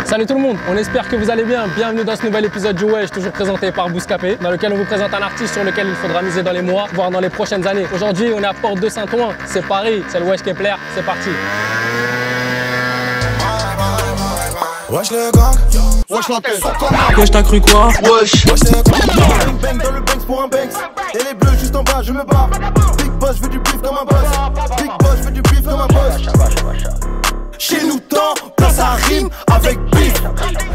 Salut tout le monde, on espère que vous allez bien. Bienvenue dans ce nouvel épisode du Wesh, toujours présenté par Bouscapé, dans lequel on vous présente un artiste sur lequel il faudra miser dans les mois, voire dans les prochaines années. Aujourd'hui, on est à Porte de Saint-Ouen, c'est Paris, c'est le Wesh Kepler, c'est parti. Wesh les gars, wesh la tête. Wesh t'as cru quoi? Wesh les gars, une bang dans le banks pour un banks. Et les bleus juste en bas, je me bats. Big boss, je veux du bif comme un boss. Big boss, je veux du bif comme un boss. Chez nous tant, ça rime avec bif.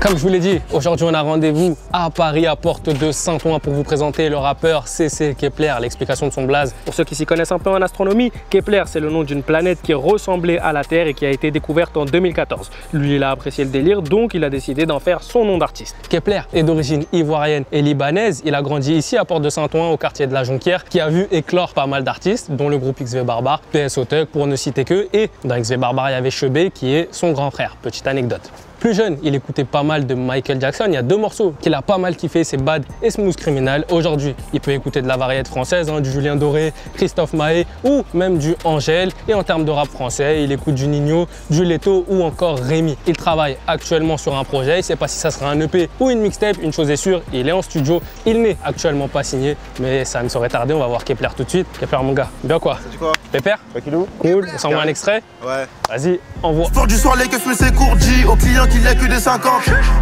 Comme je vous l'ai dit, aujourd'hui on a rendez-vous à Paris, à Porte de Saint-Ouen pour vous présenter le rappeur CC Kepler, l'explication de son blaze. Pour ceux qui s'y connaissent un peu en astronomie, Kepler c'est le nom d'une planète qui ressemblait à la Terre et qui a été découverte en 2014. Lui il a apprécié le délire, donc il a décidé d'en faire son nom d'artiste. Kepler est d'origine ivoirienne et libanaise, il a grandi ici à Porte de Saint-Ouen au quartier de la Jonquière qui a vu éclore pas mal d'artistes dont le groupe XV Barbare, PS Auteuil pour ne citer que, et dans XV Barbare il y avait Chebé qui est son grand frère, petite anecdote. Plus jeune, il écoutait pas mal de Michael Jackson. Il y a deux morceaux qu'il a pas mal kiffé, c'est Bad et Smooth Criminal. Aujourd'hui, il peut écouter de la variété française, du Julien Doré, Christophe Maé ou même du Angèle. Et en termes de rap français, il écoute du Nino, du Leto ou encore Rémi. Il travaille actuellement sur un projet. Il ne sait pas si ça sera un EP ou une mixtape. Une chose est sûre, il est en studio. Il n'est actuellement pas signé, mais ça ne saurait tarder. On va voir Kepler tout de suite. Kepler, mon gars, bien quoi? C'est quoi? Pépère? Tranquillou. Cool. On s'envoie un extrait? Ouais. Vas-y, envoie. Sport du soir, les keufs, mais c'est court. Dis aux clients qu'il n'y a que des 50.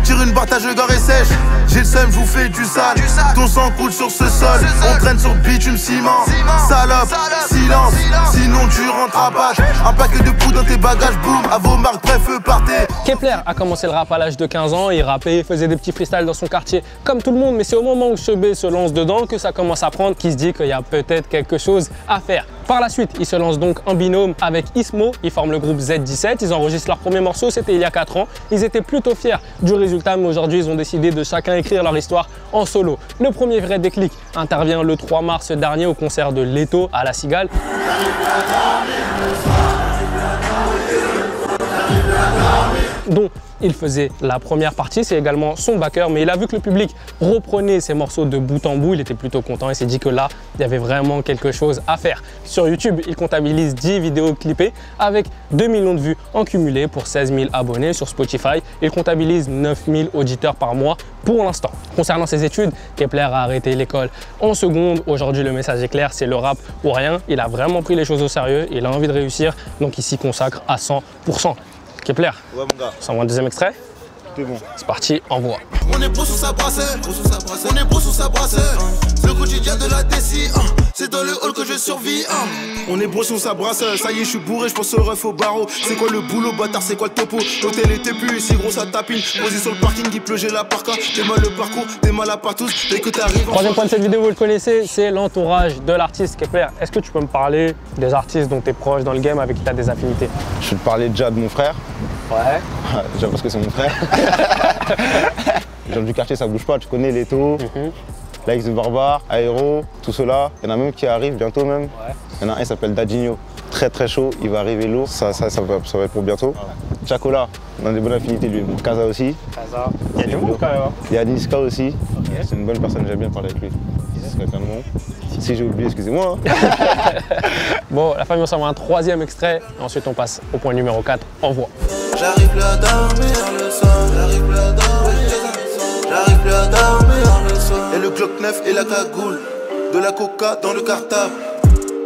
Tire une batte à jeu gare et sèche. J'ai le seum, je vous fais du sale. Ton sang coule sur ce sol. On traîne sur bitume ciment. Salope, silence. Sinon tu rentres à battre. Un paquet de poudre dans tes bagages, boum. À vos marques, bref, partez. Kepler a commencé le rap à l'âge de 15 ans. Il rappait, il faisait des petits freestyles dans son quartier comme tout le monde. Mais c'est au moment où Chebé se lance dedans que ça commence à prendre, qu'il se dit qu'il y a peut-être quelque chose à faire. Par la suite, il se lance donc en binôme avec Ismo. Ils forment le groupe Z17. Ils enregistrent leur premier morceau, c'était il y a 4 ans. Ils étaient plutôt fiers du résultat, mais aujourd'hui, ils ont décidé de chacun écrire leur histoire en solo. Le premier vrai déclic intervient le 3 mars dernier au concert de Leto à La Cigale. Dont il faisait la première partie, c'est également son backer, mais il a vu que le public reprenait ses morceaux de bout en bout, il était plutôt content et s'est dit que là, il y avait vraiment quelque chose à faire. Sur YouTube, il comptabilise 10 vidéos clippées avec 2 millions de vues en cumulé pour 16 000 abonnés. Sur Spotify, il comptabilise 9 000 auditeurs par mois pour l'instant. Concernant ses études, Kepler a arrêté l'école en seconde. Aujourd'hui, le message est clair, c'est le rap ou rien. Il a vraiment pris les choses au sérieux, il a envie de réussir, donc il s'y consacre à 100%. Kepler, Ouais, mon gars. on s'envoie un deuxième extrait. C'est bon. C'est parti, envoie. On est beau sous sa brassée. On est beau sous sa brassée. Le quotidien de la déci. C'est dans le hall que je survis. On est beau sous sa brassée. Ça y est, je suis bourré, je pense au ref au barreau. C'est quoi le boulot, bâtard, c'est quoi le topo? L'hôtel était plus ici, gros, ça tapine. Posé sur le parking, il pleut, j'ai la parka. T'es mal le parcours, t'es mal à partout. Dès que t'arrives. Troisième point de cette vidéo, vous le connaissez, c'est l'entourage de l'artiste Kepler. Est-ce que tu peux me parler des artistes dont tu es proche dans le game, avec qui tu as des affinités? Je vais te parler déjà de mon frère. Ouais. Déjà parce que c'est mon frère. Les gens du quartier, ça bouge pas, tu connais Leto, la XV Barbare, Aéro, tout cela. Il y en a même qui arrivent bientôt même. Ouais. Il y en a un, il s'appelle Dadinho. Très très chaud, il va arriver lourd, ça va être pour bientôt. Chacola, on a des bonnes affinités lui. Kaza aussi. Kaza. Il y a du monde quand même. Il y a Niska aussi. Okay. C'est une bonne personne, j'aime bien parler avec lui. C'est quelqu'un de bon. Si j'ai oublié, excusez-moi. Bon, la famille, on s'envoie un troisième extrait. Et ensuite, on passe au point numéro 4. Envoie. J'arrive plus à dormir le soir, j'arrive plus à dormir, j'arrive plus à dormir le soir. Et le Glock 9 et la cagoule, de la coca dans le cartable.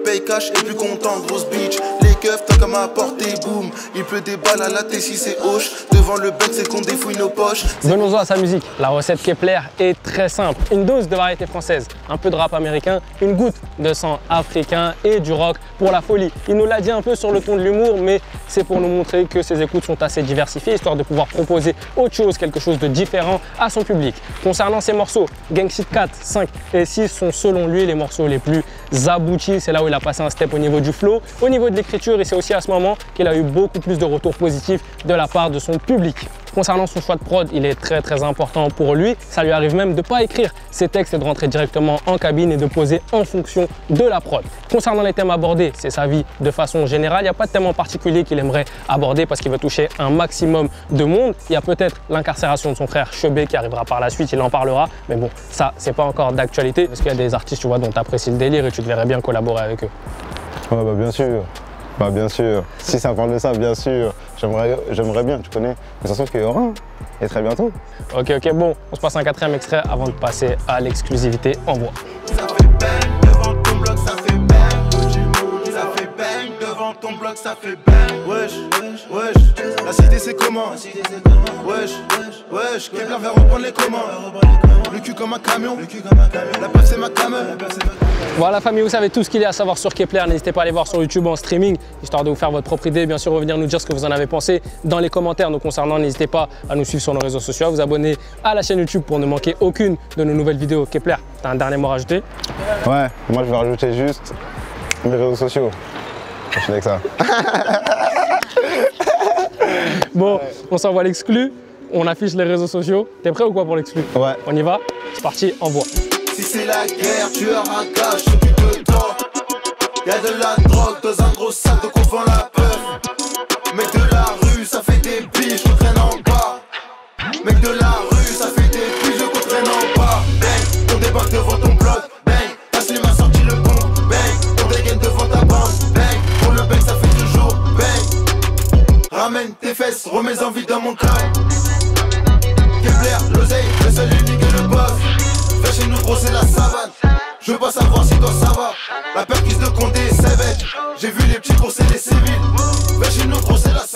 Paye cash et plus content, grosse bitch. Les keufs, tant qu'à ma portée, boum. Il pleut des balles à la T6 c'est hoche. Devant le bec, c'est qu'on défouille nos poches. Venons-en à sa musique. La recette Kepler est très simple. Une dose de variété française, un peu de rap américain, une goutte de sang africain et du rock pour la folie. Il nous l'a dit un peu sur le ton de l'humour, mais c'est pour nous montrer que ses écoutes sont assez diversifiées, histoire de pouvoir proposer autre chose, quelque chose de différent à son public. Concernant ses morceaux, Gang Shit 4, 5 et 6 sont selon lui les morceaux les plus aboutis. C'est là où il a passé un step au niveau du flow, au niveau de l'écriture, et c'est aussi à ce moment qu'il a eu beaucoup plus de retours positifs de la part de son public. Concernant son choix de prod, il est très important pour lui. Ça lui arrive même de ne pas écrire ses textes et de rentrer directement en cabine et de poser en fonction de la prod. Concernant les thèmes abordés, c'est sa vie de façon générale. Il n'y a pas de thème en particulier qu'il aimerait aborder parce qu'il veut toucher un maximum de monde. Il y a peut-être l'incarcération de son frère Chebé qui arrivera par la suite, il en parlera. Mais bon, ça, c'est pas encore d'actualité. Parce qu'il y a des artistes, tu vois, dont tu apprécies le délire et tu te verrais bien collaborer avec eux. Ouais, bah bien sûr. Bah bien sûr, si ça parle de ça, bien sûr. J'aimerais bien, tu connais. Mais ça se trouve qu'il y aura un. Et très bientôt. Ok, bon, on se passe un 4e extrait avant de passer à l'exclusivité en voix. Ça fait bang devant ton bloc, ça fait bang. Ça fait bang devant ton bloc, ça fait bang. Wesh, la cité c'est comment? Wesh, Kepler va reprendre les commandes. Le cul comme un camion, la peur c'est ma camel. Voilà famille, vous savez tout ce qu'il y a à savoir sur Kepler. N'hésitez pas à aller voir sur YouTube en streaming, histoire de vous faire votre propre idée. Bien sûr, revenir nous dire ce que vous en avez pensé dans les commentaires nous concernant. N'hésitez pas à nous suivre sur nos réseaux sociaux, à vous abonner à la chaîne YouTube pour ne manquer aucune de nos nouvelles vidéos. Kepler, t'as un dernier mot à rajouter? Ouais, moi je vais rajouter juste mes réseaux sociaux. Je suis avec ça. Bon, on s'envoie l'exclu, on affiche les réseaux sociaux. T'es prêt ou quoi pour l'exclu? Ouais. On y va? C'est parti, envoie. Si c'est la guerre, tu auras un cache, s'occupe de toi. Y'a de la drogue dans un gros sac, donc on vend la peur. Mec de la rue, ça fait des biches, je traîne en bas. Mec de la rue, ça fait des biches, je traîne en bas. Bang, on débarque devant ton bloc. Bang, Taslim a sorti le bon. Bang, on dégaine devant ta bande. Bang, pour le bec, ça fait toujours. Bang, ramène tes fesses, remets en vie dans mon club. Kepler, l'oseille, le seul unique et le boss. Fais chez nous gros c'est la savane. Je veux pas savoir si toi ça va. La perquise de Condé, c'est bête. J'ai vu les petits courser les civils. Fais chez nous gros c'est la savane.